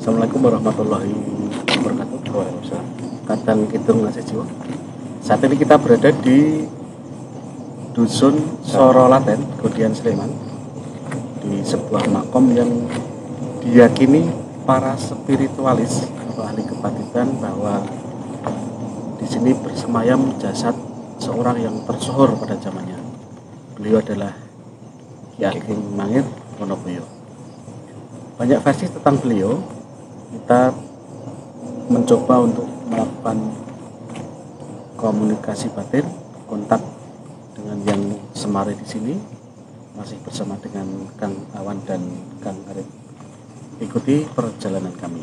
Assalamualaikum warahmatullahi wabarakatuh. Kadang Kidung Ngasih Jiwa. Saat ini kita berada di Dusun Sorolaten, Kodian Sleman, di sebuah makom yang diyakini para spiritualis atau ahli kebatinan bahwa di sini bersemayam jasad seorang yang tersohor pada zamannya. Beliau adalah Ki Ageng Mangir Wonoboyo. Banyak versi tentang beliau. Kita mencoba untuk melakukan komunikasi batin, kontak dengan yang semare di sini, masih bersama dengan Kang Awan dan Kang Arif. Ikuti perjalanan kami.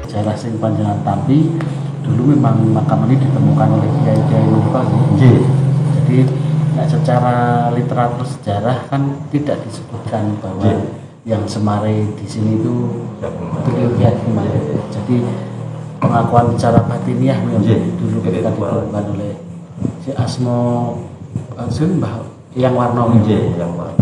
Sejarah sing panjenengan tampi dulu memang makam ini ditemukan oleh kiai-kiai menika. Jadi secara literatur sejarah kan tidak disebutkan bahwa yang semare di sini itu beliau Ki Ageng Mangir. Jadi pengakuan secara batiniah dulu ketika ditemukan oleh si Asmo Mbah yang warna yang warna.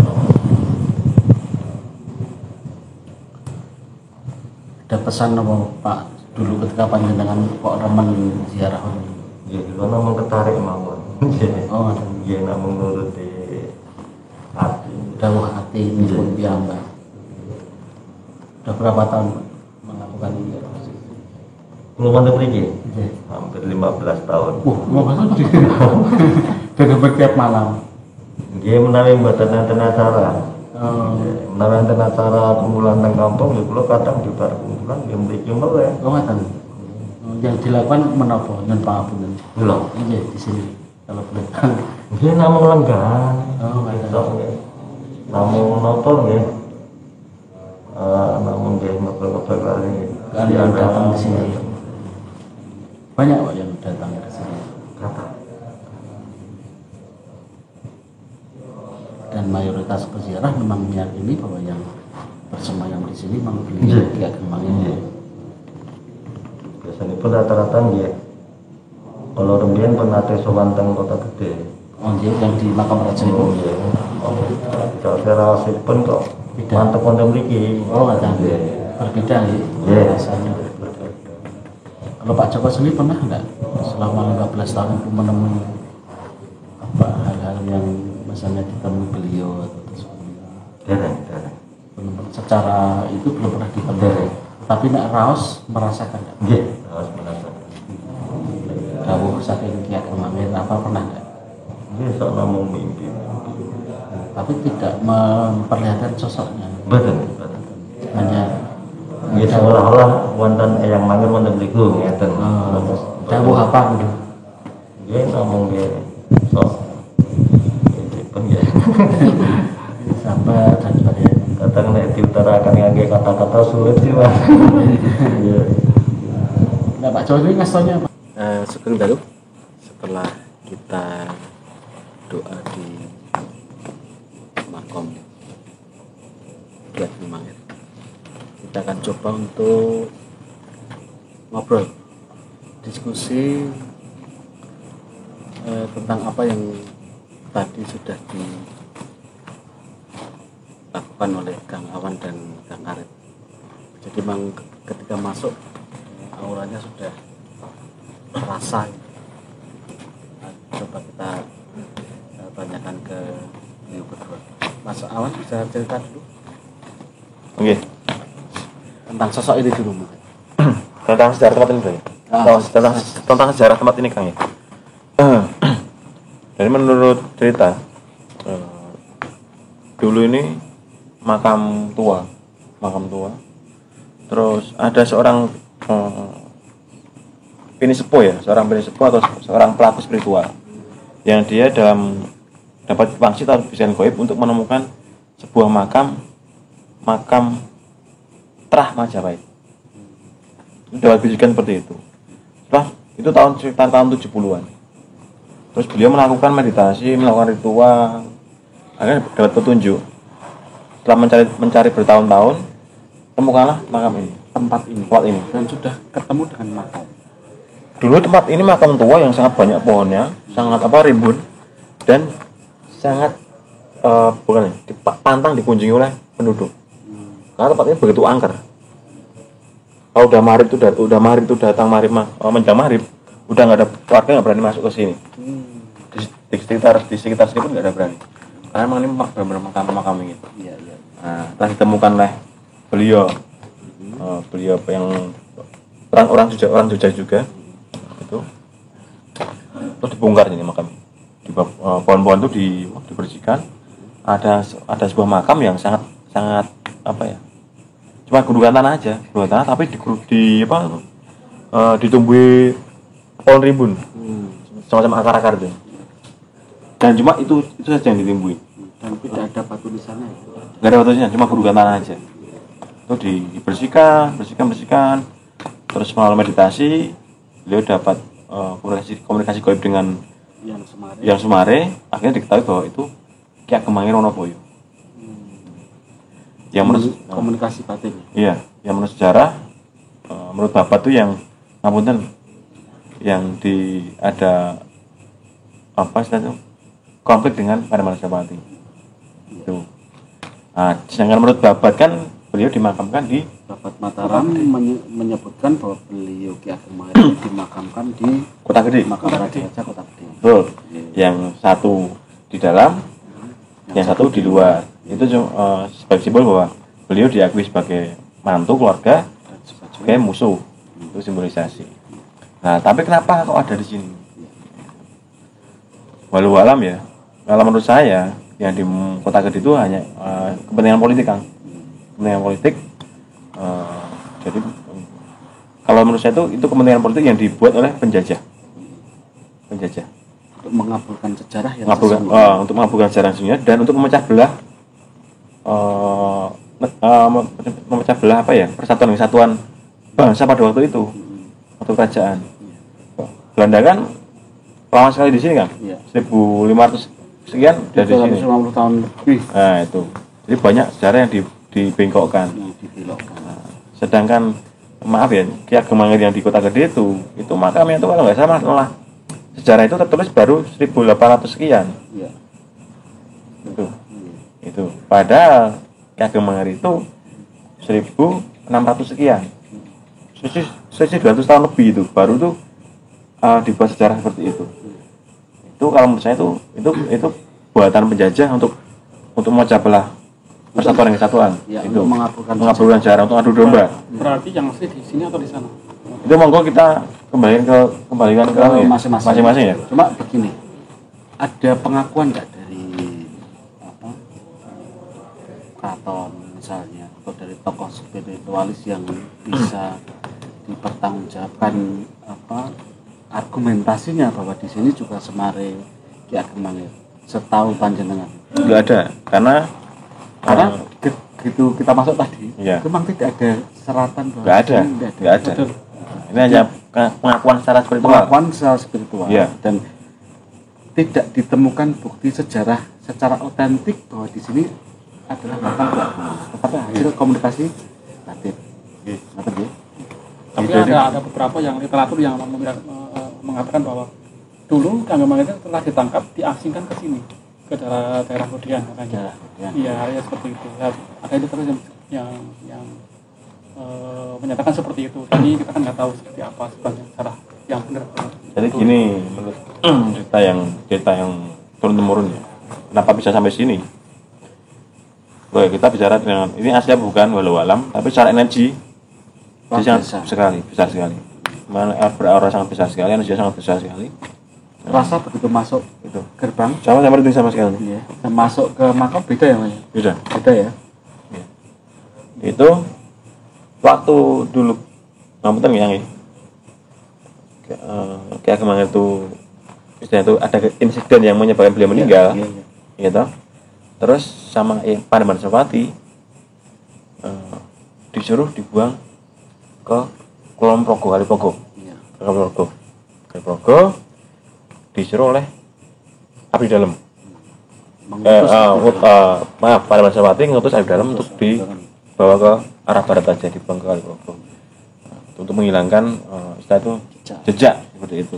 Ada pesan apa Pak dulu ketika panjenengan kok remen ziarah ini? Ya dulu namung ketarik mawon. Oh, ya namung nuruti hati. Dawuh hati ini pun piyambak. Sudah berapa tahun melakukan ini? Belum ada mriki? Hampir 15 tahun. Mau dan hampir tiap malam. Nggih menawi mboten enten acara. Menawi enten acara kumpulan teng kampung ya kula kadang dibar kumpulan ya mriki meleh. Oh, ngoten. Yang dilakukan menapa nyen pangapunten? Lho, Iya di sini kalau boleh. nggih namung lenggan. Oh, ngoten. Namung napa nggih? Namung nggih ngobrol-ngobrol kali. Kalian datang ke sini. Banyak Pak yang datang ke sini. Kata. Dan mayoritas peziarah memang meyakini bahwa yang bersemayam di sini memang beliau Ki Ageng Mangir. Biasanya pun rata-rata nggih. Kalau rembian pernah sowan teng Kota Gede. Oh, yang di makam raja itu. Oh, iya. Jawa secara sipun kok mantep wonten mriki. Oh, ada berbeda ya. Iya. Rasanya. Kalau Pak Joko sendiri pernah nggak selama 15 tahun itu menemui apa hal-hal yang misalnya ditemui beliau atau sebagainya? Dereng. Belum, secara itu belum pernah ditemui. Tapi nak raos merasakan nggak? Nggih, harus merasakan. Dawuh saking Ki Ageng Mangir apa pernah nggak? Nggih, sok namung mimpi. Tapi tidak memperlihatkan sosoknya. Betul. Hanya Nggih seolah-olah wonten Eyang Mangir wonten mriku ngeten. dawuh apa gitu? Nggih namung nggih sok mimpi ya. Sabar dan sebagainya. Kadang nek diutarakan ngangge kata-kata sulit sih Mas. Iya. Nah, Pak Joko ini ngastonya apa? Sugeng Dalu, setelah kita doa di makom Ki Ageng Mangir, kita akan coba untuk ngobrol, diskusi tentang apa yang tadi sudah dilakukan oleh Kang Awan dan Kang Arif. Jadi memang ketika masuk auranya sudah terasa. Nah, coba kita tanyakan ke beliau berdua. Mas Awan bisa cerita dulu Oke. tentang sosok ini dulu mungkin. Tentang sejarah tempat ini, Bang. Tentang sejarah tempat ini, Kang ya. Jadi menurut cerita dulu ini makam tua. Terus ada seorang pinisepuh ya, seorang pinisepuh atau seorang pelaku spiritual yang dia dapat wangsit atau bisikan gaib untuk menemukan sebuah makam Trah Majapahit. Dapat bisikan seperti itu. Setelah itu sekitar tahun 70-an. Terus beliau melakukan meditasi, melakukan ritual, akhirnya dapat petunjuk. Setelah mencari bertahun-tahun, temukanlah makam ini, tempat ini. Dan sudah ketemu dengan makam. Dulu tempat ini makam tua yang sangat banyak pohonnya, sangat rimbun dan sangat pantang dikunjungi oleh penduduk. Karena tempat ini begitu angker. Kalau udah maghrib itu datang menjelang maghrib, udah nggak ada warga nggak berani masuk ke sini. Di sekitar sini pun nggak ada berani. Karena memang ini benar-benar makam ini. Iya. Nah, telah ditemukan oleh beliau yang orang Jogja juga itu. Terus dibongkar ini makam. Di pohon-pohon itu dibersihkan. Ada sebuah makam yang sangat cuma gundukan tanah aja, tapi ditumbuhi pohon rimbun, semacam akar-akar itu. Dan cuma itu saja yang ditumbuhi. Dan tidak ada batu di sana. Nggak ada batunya, cuma gundukan tanah aja. Itu dibersihkan. Terus melalui meditasi, beliau dapat komunikasi gaib dengan yang Sumare. Akhirnya diketahui bahwa itu Ki Ageng Mangir Wonoboyo. Yang menurut komunikasi batin. Iya, yang menurut sejarah, menurut Bapak tuh yang ada konflik dengan Pademangan Majapahit. Itu. Nah, sedangkan menurut Bapak kan beliau dimakamkan di Bapak Mataram menyebutkan bahwa beliau Ki Ageng Mangir dimakamkan di Kota Gede. Makam Raja Kota Gede. Betul. Yang satu di dalam, yang satu di luar. Itu sebagai simbol bahwa beliau diakui sebagai mantu keluarga, sebagai musuh. Itu simbolisasi. Nah, tapi kenapa kok ada di sini? Walau alam ya. Kalau menurut saya yang di Kota Gede itu hanya kepentingan politik, Kang. Kepentingan politik. Jadi kalau menurut saya itu kepentingan politik yang dibuat oleh penjajah. Untuk mengabulkan sejarah yang untuk mengabulkan sejarah sesungguhnya dan untuk memecah belah persatuan kesatuan bangsa pada waktu itu, waktu kerajaan. Belanda kan lama sekali di sini, kan? Iya. 1500 sekian dari sini. 150 tahun lebih. Nah, itu. Jadi banyak sejarah yang dibengkokkan. Sedangkan maaf ya, Ki Ageng Mangir yang di Kota Gede itu makamnya itu kalau nggak salah malah sejarah itu tertulis baru 1800 sekian. Iya. Itu Itu. Padahal Ki Ageng Mangir itu 1600 sekian. Selisih 200 tahun lebih itu baru tuh dibuat sejarah seperti itu. Itu kalau menurut saya itu buatan penjajah untuk memecah belah persatuan dan kesatuan. Ya, itu untuk mengaburkan sejarah untuk adu domba. Berarti yang asli di sini atau di sana? Itu monggo kita kembalikan ke masing-masing ya. Cuma begini, ada pengakuan nggak dari keraton misalnya atau dari tokoh spiritualis yang bisa dipertanggungjawabkan argumentasinya bahwa di sini juga semare Ki Ageng Mangir setahu panjenengan? Nggak ada, karena gitu kita masuk tadi, iya. memang tidak ada seratan bahwa nggak ada. Ini hanya pengakuan secara spiritual, iya. Dan tidak ditemukan bukti sejarah secara otentik bahwa di sini adalah tetapi hasil komunikasi batin. Tapi ada beberapa yang literatur yang mengatakan bahwa dulu Ki Ageng Mangir telah ditangkap, diasingkan ke sini, ke daerah Kodian katanya. Iya, ya seperti itu. Ya, ada literatur yang menyatakan seperti itu. Jadi kita kan nggak tahu seperti apa sebenarnya sejarah yang benar. Jadi gini, menurut cerita yang turun temurun ya. Kenapa bisa sampai sini? Oke, kita bicara dengan ini aslinya bukan walau alam, tapi secara energi besar sekali. Beraura sangat besar sekali, energi sangat besar sekali. Rasa begitu masuk itu gerbang sama itu sama sekali. Iya. Masuk ke makam beda ya, Mas? Beda ya. Iya. Itu waktu dulu ngapunten yang Ki Ageng Mangir itu istilahnya itu ada insiden yang menyebabkan beliau meninggal, gitu. Terus sama Panembahan Senopati disuruh dibuang ke Kulon Progo, Kaliprogo. Kaliprogo disuruh oleh Abdi Dalem. Panembahan Senopati ngutus Abdi Dalem untuk dibawa ke arah barat aja, dibuang ke Kaliprogo. Untuk menghilangkan istilah itu jejak seperti itu.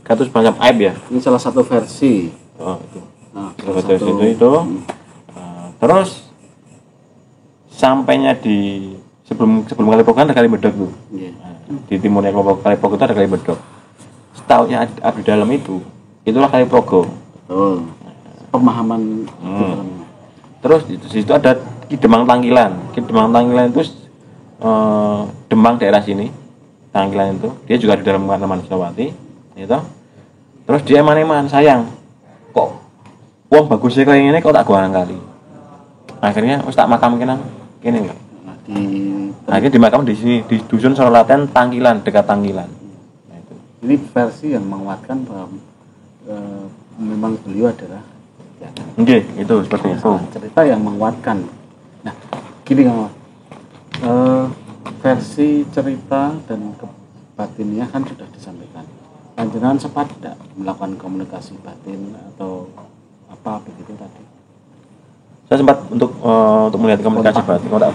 Kan itu semacam aib ya. Ini salah satu versi. Itu. Itu. Terus sampainya di sebelum Kaliprogo ada Kali Bedok tuh. Di timurnya Kaliprogo itu ada Kali Bedok. Setahunya Abdi Dalem itulah Kaliprogo. Betul. Pemahaman. Terus di situ ada Ki Demang Tangkilan. Ki Demang Tangkilan itu Demang daerah sini. Tangkilan itu dia juga di dalam Panembahan Senopati, gitu. Terus dia eman-eman, sayang kok uang bagusnya kayak gini kok tak gua kali. Akhirnya tak makam kene akhirnya di makam di sini di dusun Sororaten Tangkilan, dekat Tangkilan. Nah, itu. Ini versi yang menguatkan bahwa memang beliau adalah itu seperti itu. Cerita yang menguatkan. Nah, gini Mas. Versi cerita dan batinnya kan sudah disampaikan. Panjenengan sempat tidak melakukan komunikasi batin atau apa begitu tadi? Saya sempat untuk melihat komunikasi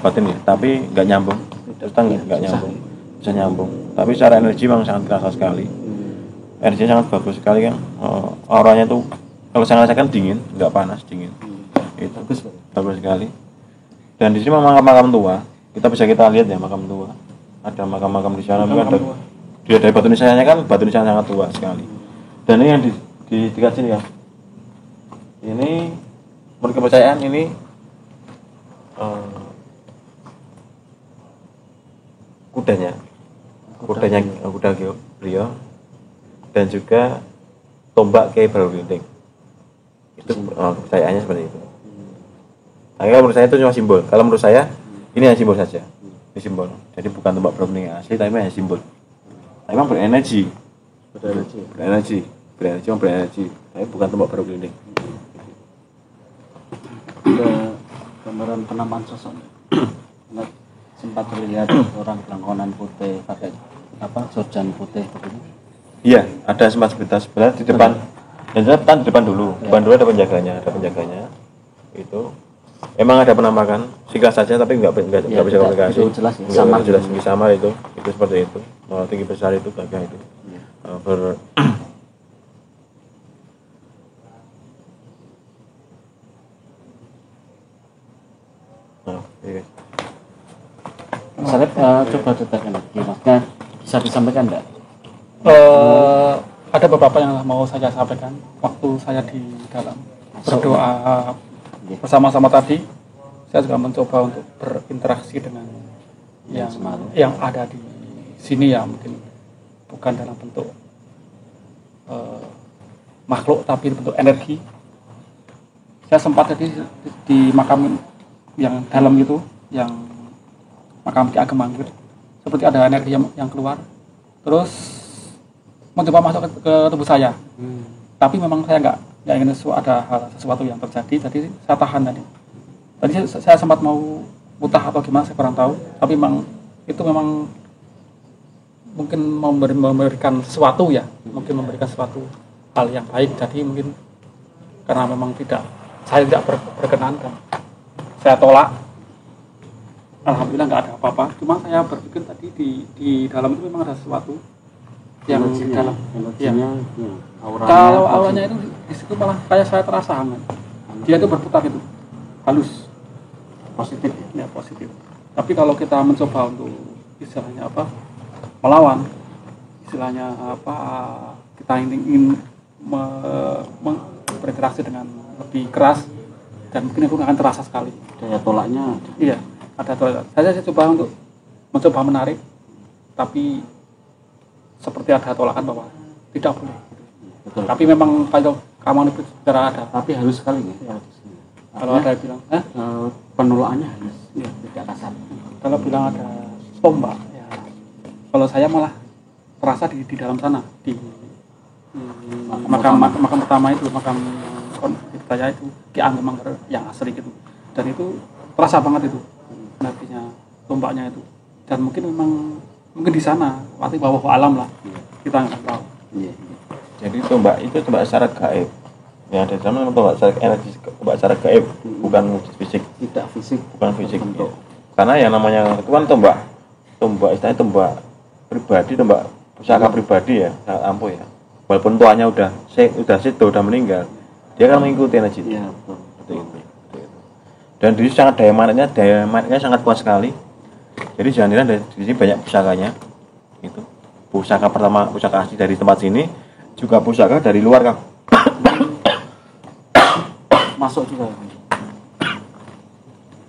batin ya, tapi nggak nyambung. Terus nggak nyambung, bisa nyambung. Tapi secara energi memang sangat terasa sekali. Energinya sangat bagus sekali kan. Auranya tuh kalau saya rasakan dingin, nggak panas, dingin. Itu bagus sekali. Dan di sini memang makam tua. Kita lihat ya makam tua. Ada makam-makam di sana, ada dia dari batu nisannya kan batu nisan sangat tua sekali. Dan ini yang di dekat sini ya. Ini menurut kepercayaan ini kuda beliau dan juga tombak Kiai Baroglinding. Itu kepercayaannya seperti itu. Nah, menurut saya itu cuma simbol. Kalau menurut saya ini hanya simbol saja. Ini simbol. Jadi bukan tombak Baroglinding asli, tapi hanya simbol. Tapi memang berenergi. Tapi bukan tombak Baroglinding. Ada gambaran penamaan sosok. Sempat terlihat orang belangkonan putih pakai sorjan putih begitu. Iya, ada sempat sebelah di depan. Dan saya di depan dulu. Depan dulu ada penjaganya. Itu emang ada penampakan singkat saja tapi nggak bisa komunikasi. Itu jelas ya. Sama itu seperti itu. Tinggi besar itu gagah itu. Iya. Sarip coba detailkan lagi, maksudnya bisa disampaikan enggak? Ada beberapa yang mau saya sampaikan waktu saya di dalam berdoa bersama-sama tadi. Saya juga mencoba untuk berinteraksi dengan yang ada di sini ya, mungkin bukan dalam bentuk makhluk tapi bentuk energi. Saya sempat tadi di makam yang dalam itu, yang makam Ki Ageng Mangir, seperti ada energi yang keluar terus mencoba masuk ke tubuh saya. Tapi memang saya nggak ingin ada sesuatu yang terjadi, jadi saya tahan tadi saya sempat mau mutah atau gimana saya kurang tahu, tapi memang itu memang mungkin memberikan sesuatu ya, mungkin memberikan sesuatu hal yang baik. Jadi mungkin karena memang saya tidak berkenan dan saya tolak, alhamdulillah nggak ada apa-apa. Cuma saya berpikir tadi di dalam itu memang ada sesuatu yang di dalam. Kalau auranya itu di situ malah kayak saya terasa hangat. Dia itu berputar itu halus, positif ya, positif. Tapi kalau kita mencoba untuk istilahnya melawan, istilahnya kita ingin berinteraksi dengan lebih keras, dan mungkin itu akan terasa sekali Daya tolaknya. Iya, ada tolak. Saya coba untuk mencoba menarik, tapi seperti ada tolakan bahwa tidak boleh. Betul. Tapi memang kalau kamu bicara ada. Tapi halus sekali ya. Kalau ada yang bilang, penolakannya halus, ya, tidak kasar. kalau bilang ada tombak, ya. Kalau saya malah terasa di dalam sana, di makam pertama itu, makam saya itu Ki Ageng Mangir yang asli gitu, dan itu terasa banget itu energinya tombaknya itu, dan mungkin di sana waktu bawah alam lah, kita nggak tahu. Jadi tombak itu tombak secara gaib. Ya, ada zaman tombak secara energi, tombak secara gaib, bukan fisik. Tidak fisik, bukan fisik. Ya. Karena yang namanya itu kan tombak istilahnya tombak pribadi, tombak pusaka pribadi ya, sangat ampuh ya. Walaupun tuanya udah meninggal, dia kan mengikuti energi. Iya, betul. Itu. Dan di sangat daya magnetiknya sangat kuat sekali. Jadi jangan kira di sini banyak pusakanya. Itu pusaka pertama, pusaka asli dari tempat sini, juga pusaka dari luar kan. Masuk juga.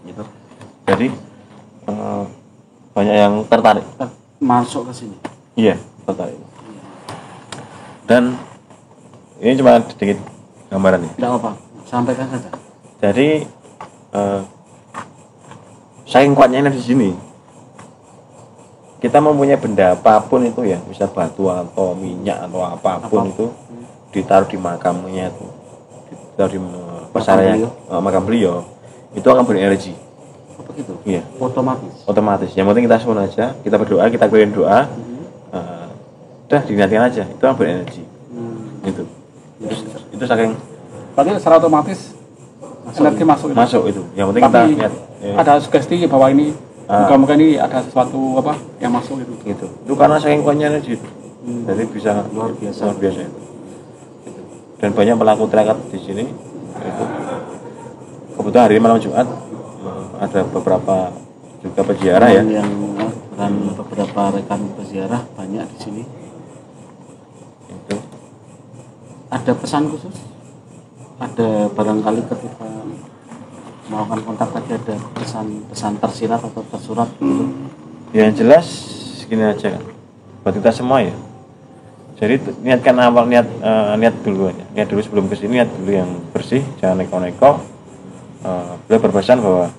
Gitu. Jadi banyak yang tertarik Masuk ke sini. Iya, tertarik. Dan ini cuma sedikit gambaran ya. Tidak apa, sampaikan saja. Jadi saking kuatnya di sini, kita mempunyai benda apapun itu ya, bisa batu atau minyak atau apapun itu ditaruh di makamnya itu, ditaruh di makam beliau, itu akan berenergi. Apa gitu? Iya. Otomatis. Yang penting kita susun aja, kita berdoa, kita kirim doa, udah diniatkan aja, itu akan berenergi. Itu. Itu saking. Berarti secara otomatis energi masuk itu. Yang penting tapi kita lihat. Ada sugesti bahwa ini bukan ini ada sesuatu yang masuk itu. Gitu. Itu karena saking kuatnya energi itu. Jadi bisa luar biasa itu. Dan banyak pelaku terakat di sini. Itu. Kebetulan hari malam Jumat ada beberapa juga peziarah ya. Dan beberapa rekan peziarah banyak di sini. Itu. Ada pesan khusus? Ada barangkali ketika melakukan kontak tadi ada pesan tersirat atau tersurat gitu? Yang jelas segini aja kan, buat kita semua ya. Jadi niatkan awal niat dulu aja, niat dulu sebelum kesini, niat dulu yang bersih, jangan neko-neko. Beliau berpesan bahwa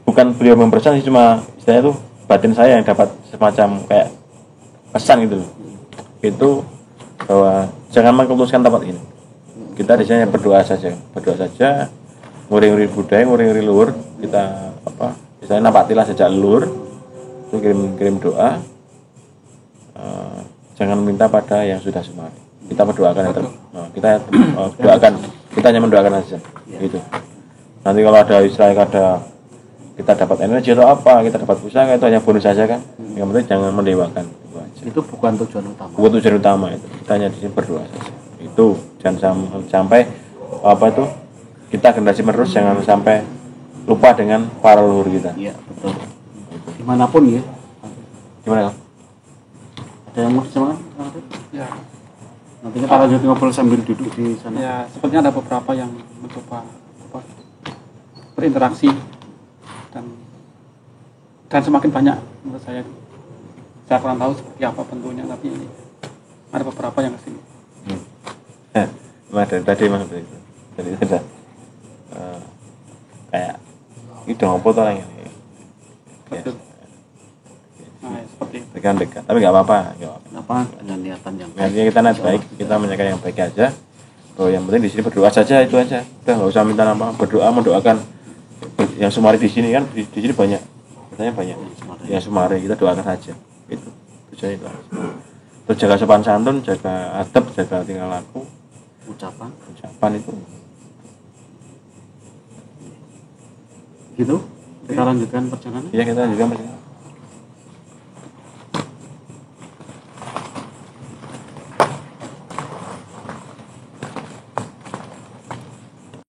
bukan beliau mempesan sih, cuma istilahnya tuh batin saya yang dapat semacam kayak pesan gitu loh. Itu bahwa jangan mengkultuskan tempat ini. Kita di sini berdoa saja, nguri-nguri budaya, nguri-nguri luhur, kita misalnya napatilah sejak leluhur, itu kirim doa, jangan minta pada yang sudah semari. Kita berdoakan kita doakan, kita hanya mendoakan saja, gitu. Nanti kalau ada istilah kita dapat energi atau apa, kita dapat pusaka, itu hanya bonus saja kan. Yang penting jangan mendewakan. Itu bukan tujuan utama. Bukan tujuan utama itu. Kita hanya di sini berdoa saja. Itu jangan sampai kita generasi menerus jangan sampai lupa dengan para leluhur kita. Iya betul. Dimanapun ya. Gimana Kang? Ada yang mau disamakan? Ya, Nanti kita lanjut ngobrol sambil duduk di sana. ya sepertinya ada beberapa yang mencoba berinteraksi dan semakin banyak menurut saya. Saya kurang tahu seperti apa bentuknya, tapi ada beberapa yang kesini. Dari tadi emang begitu. Jadi sudah kayak itu ngopo tuh orang ini. Betul. Nah, ya, seperti itu. Dekat, tapi nggak apa-apa. Kenapa dengan niatan yang Nantinya kita niat baik, kita menjaga yang baik aja. Oh, yang penting di sini berdoa saja, itu aja. Udah nggak usah minta apa, berdoa mendoakan yang Sumari di sini kan, di sini banyak, katanya banyak. Yang Sumari kita doakan saja. Itu tujuan itu. Terus jaga sopan santun, jaga adab, jaga tingkah laku, ucapan itu. gitu. Kita lanjutkan perjalanan. Iya kita juga masih.